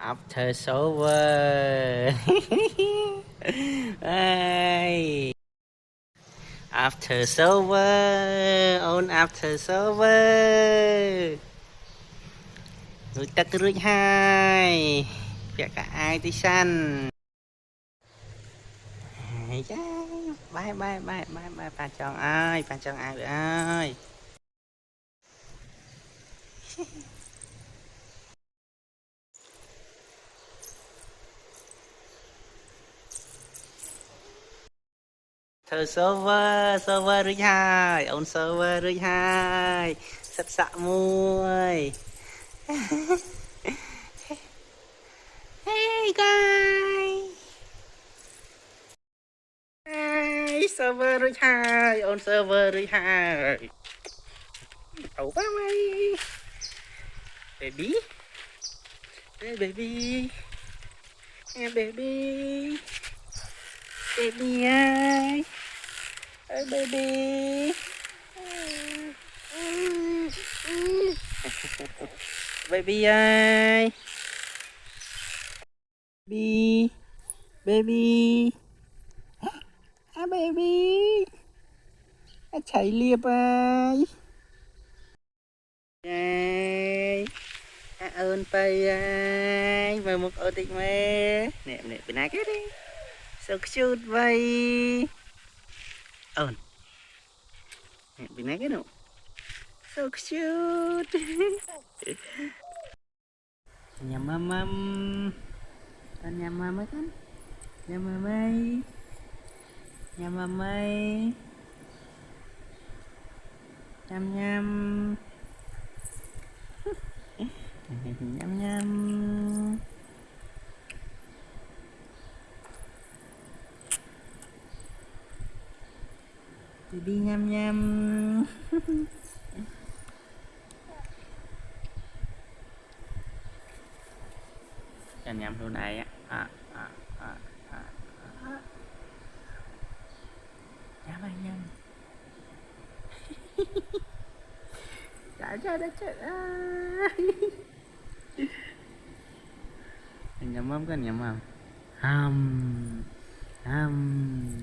After sober. Ai. After sober. On after sober. Người ta cứ rưỡi hai. Việc cả ai tí săn. Bye bye bye bye bye bà chồng ơi. Bà chồng ai ơi. Thơ server server rưỡi hai ông server rưỡi hai sắp sạ môi. Hey guys, hey server rưỡi hai ông server rưỡi hai ẩu ba mày baby hey baby hey baby baby ơi hey baby baby ơi baby baby baby chạy liệp ơi ơi ơn bay ơi mà một ô tịch mê nè nè bên này cái đi sao chút bay ơn nè bên này cái đâu sao chút nhà mâm nhà mama kan nhà mamai nhà mamai nhâm nhâm nhâm nhâm baby nhâm nhâm nhâm nhâm luôn này á nhâm ơi nhâm trả đã chết nhâm mắm kan nhâm mắm hầm hầm